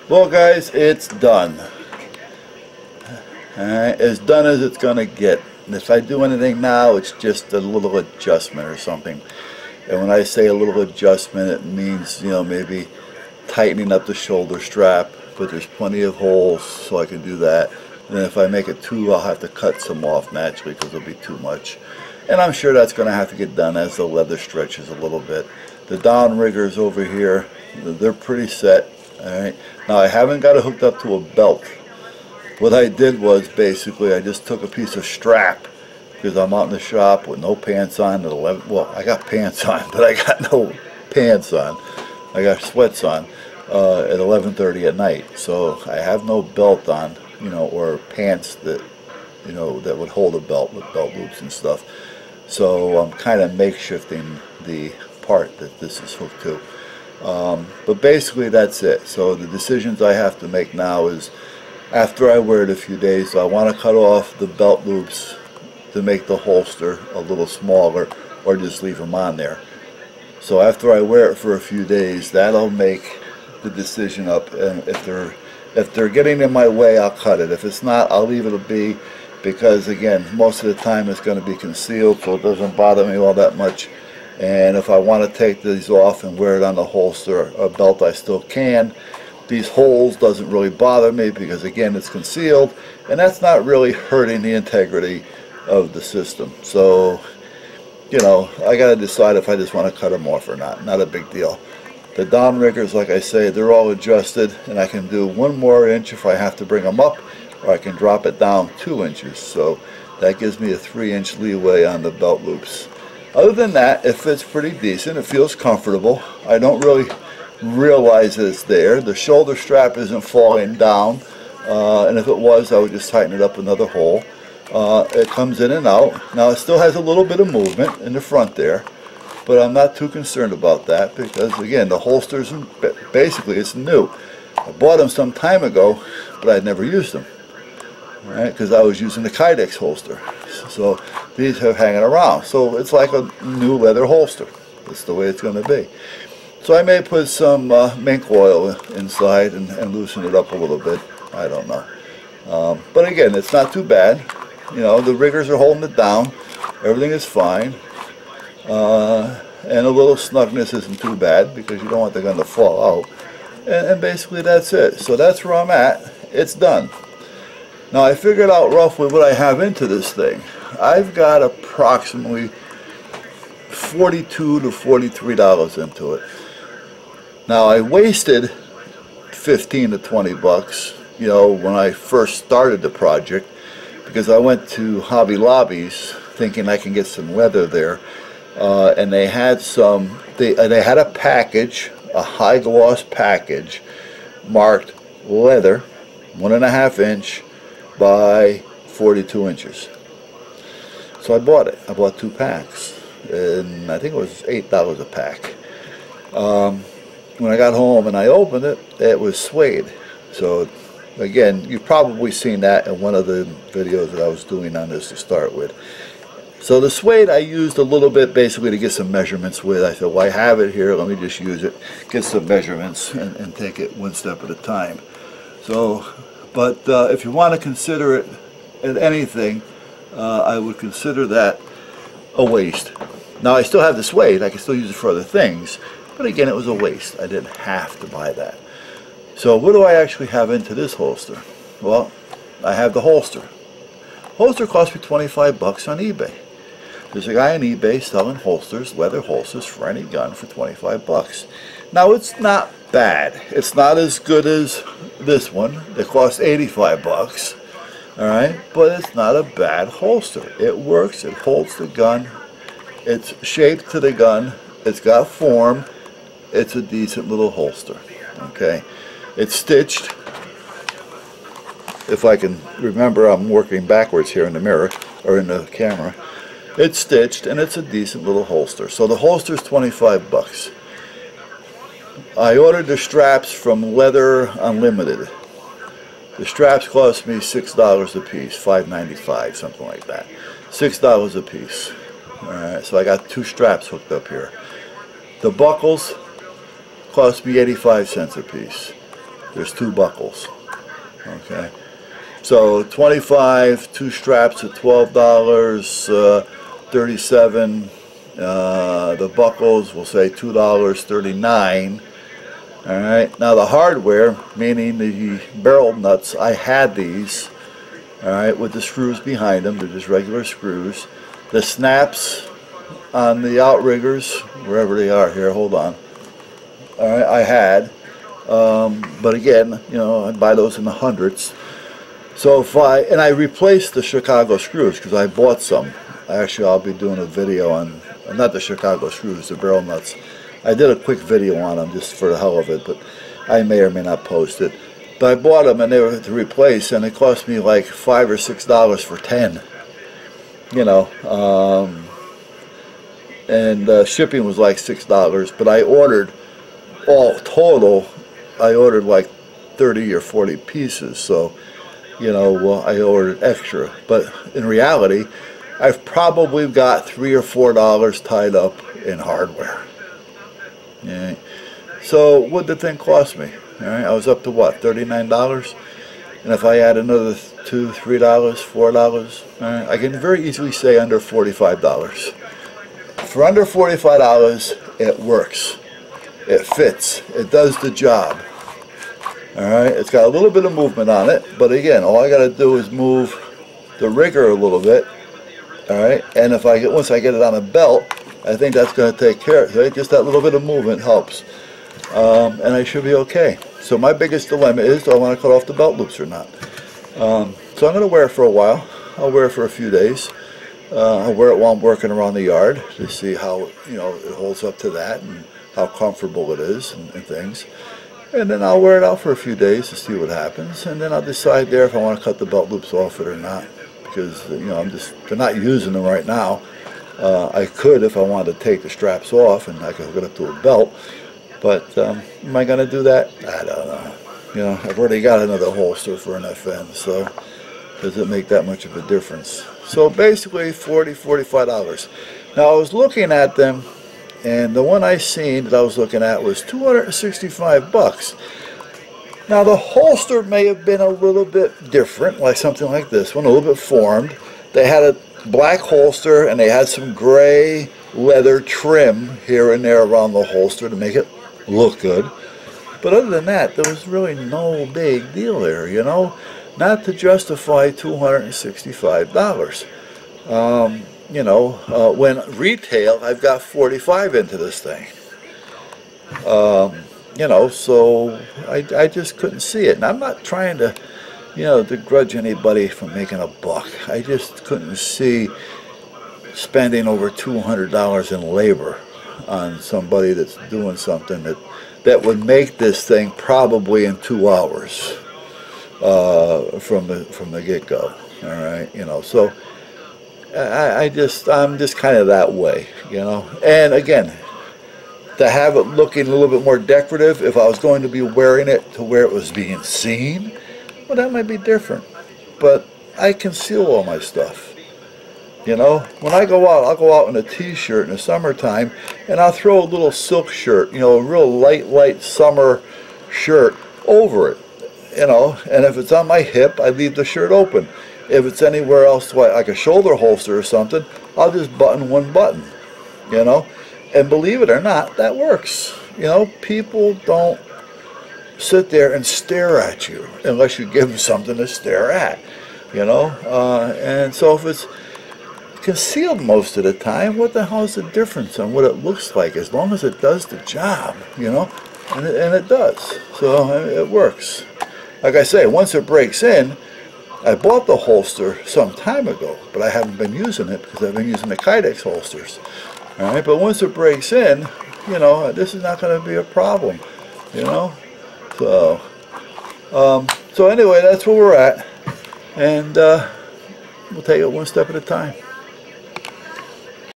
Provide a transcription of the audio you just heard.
Well guys, it's done. Alright, as done as it's gonna get. And if I do anything now, it's just a little adjustment or something. And when I say a little adjustment, it means, you know, maybe tightening up the shoulder strap, but there's plenty of holes so I can do that. And then if I make it too, I'll have to cut some off naturally because it'll be too much. And I'm sure that's going to have to get done as the leather stretches a little bit. The downriggers over here, they're pretty set. Alright, now I haven't got it hooked up to a belt. What I did was basically I just took a piece of strap because I'm out in the shop with no pants on at 11. Well, I got pants on, but I got no pants on. I got sweats on at 11:30 at night. So I have no belt on, you know, or pants that, you know, that would hold a belt with belt loops and stuff. So I'm kind of makeshifting the part that this is hooked to. But basically that's it. So the decisions I have to make now is, after I wear it a few days, I want to cut off the belt loops to make the holster a little smaller, or just leave them on there. So after I wear it for a few days, that'll make the decision up. And if they're getting in my way, I'll cut it. If it's not, I'll leave it be, because again, most of the time it's going to be concealed, so it doesn't bother me all that much. And if I want to take these off and wear it on the holster or belt, I still can. These holes doesn't really bother me because again, it's concealed, and that's not really hurting the integrity of the system. So, you know, I got to decide if I just want to cut them off or not. Not a big deal. The downriggers, like I say, they're all adjusted, and I can do 1 more inch if I have to bring them up, or I can drop it down 2 inches. So that gives me a 3-inch leeway on the belt loops. Other than that, it fits pretty decent. It feels comfortable. I don't really realize that it's there. The shoulder strap isn't falling down, and if it was, I would just tighten it up another hole. It comes in and out. Now it still has a little bit of movement in the front there, but I'm not too concerned about that because again, the holsters, basically it's new. I bought them some time ago, but I'd never used them, right? Because I was using the Kydex holster. So these have hanging around. So it's like a new leather holster. That's the way it's going to be. So I may put some mink oil inside and loosen it up a little bit. I don't know. But again, it's not too bad. You know, the riggers are holding it down. Everything is fine. And a little snugness isn't too bad because you don't want the gun to fall out. And basically that's it. So that's where I'm at. It's done. Now I figured out roughly what I have into this thing. I've got approximately $42 to $43 into it. Now I wasted 15 to 20 bucks, you know, when I first started the project, because I went to Hobby Lobby's thinking I can get some leather there, and they had some. They had a package, a high gloss package, marked leather, 1.5 inch by 42 inches. So I bought it. I bought 2 packs, and I think it was $8 a pack. When I got home and I opened it, it was suede. So again, you've probably seen that in one of the videos that I was doing on this to start with. So the suede I used a little bit basically to get some measurements with. I thought, well, I have it here, let me just use it, get some measurements and take it one step at a time. So, but if you want to consider it at anything, I would consider that a waste. Now I still have the suede, I can still use it for other things, but again, it was a waste. I didn't have to buy that. So what do I actually have into this holster? Well, I have the holster. Holster cost me 25 bucks on eBay. There's a guy on eBay selling holsters, leather holsters for any gun for 25 bucks. Now it's not bad. It's not as good as this one that costs 85 bucks. Alright, but it's not a bad holster. It works, it holds the gun, it's shaped to the gun, it's got form, it's a decent little holster. Okay, it's stitched. If I can remember, I'm working backwards here in the mirror, or in the camera. It's stitched and it's a decent little holster. So the holster's 25 bucks. I ordered the straps from Leather Unlimited. The straps cost me $6 a piece, $5.95, something like that. $6 a piece. Alright, so I got 2 straps hooked up here. The buckles cost me 85 cents a piece. there's 2 buckles. Okay, so 25, 2 straps at $12, 37. The buckles, we'll say $2.39. All right. Now the hardware, meaning the barrel nuts, I had these. All right, with the screws behind them. They're just regular screws. The snaps on the outriggers, wherever they are here. Hold on. All right, I had. But again, you know, I buy those in the hundreds. So if I replaced the Chicago screws because I bought some. Actually, I'll be doing a video on, not the Chicago screws, the barrel nuts. I did a quick video on them just for the hell of it, but I may or may not post it. But I bought them and they were to replace, and it cost me like $5 or $6 for 10. You know, and shipping was like $6. But I ordered all total. I ordered like 30 or 40 pieces, so you know, well, I ordered extra. But in reality, I've probably got $3 or $4 tied up in hardware. Yeah. So what did the thing cost me? All right, I was up to what, $39? And if I add another $2, $3, $4, all right, I can very easily say under $45. For under $45, it works. It fits. It does the job. All right, it's got a little bit of movement on it, but again, all I got to do is move the rigger a little bit. All right, and if I get, once I get it on a belt, I think that's going to take care of it. Right? Just that little bit of movement helps, and I should be okay. So my biggest dilemma is, do I want to cut off the belt loops or not? So I'm going to wear it for a while. I'll wear it for a few days. I'll wear it while I'm working around the yard to see how, you know, it holds up to that and how comfortable it is and things. And then I'll wear it out for a few days to see what happens, and then I'll decide there if I want to cut the belt loops off it or not. Because, you know, they're not using them right now. I could if I wanted to take the straps off and I could hook it up to a belt. But am I going to do that? I don't know. You know, I've already got another holster for an FN, so does it make that much of a difference? So basically $40, $45. Now I was looking at them, and the one I seen that I was looking at was $265. Now the holster may have been a little bit different, like something like this one, a little bit formed. They had a black holster and they had some gray leather trim here and there around the holster to make it look good. But other than that, there was really no big deal there, you know, not to justify $265. You know, when retail, I've got 45 into this thing. You know, so I just couldn't see it. And I'm not trying to, you know, begrudge anybody from making a buck. I just couldn't see spending over $200 in labor on somebody that's doing something that would make this thing probably in 2 hours from the get-go. All right, you know, so I'm just kind of that way, you know. And again, to have it looking a little bit more decorative, if I was going to be wearing it to where it was being seen, well, that might be different. But I conceal all my stuff. You know, when I go out, I'll go out in a t-shirt in the summertime, and I'll throw a little silk shirt, you know, a real light summer shirt over it, you know. And if it's on my hip, I leave the shirt open. If it's anywhere else, like a shoulder holster or something, I'll just button one button, you know. And believe it or not, that works. You know, people don't sit there and stare at you unless you give them something to stare at, you know. And so if it's concealed most of the time, what the hell is the difference on what it looks like, as long as it does the job, you know. And it does. So it works. Like I say, once it breaks in, I bought the holster some time ago, but I haven't been using it because I've been using the Kydex holsters. All right, but once it breaks in, you know, this is not going to be a problem, you know. So, so anyway, that's where we're at, and we'll take it one step at a time.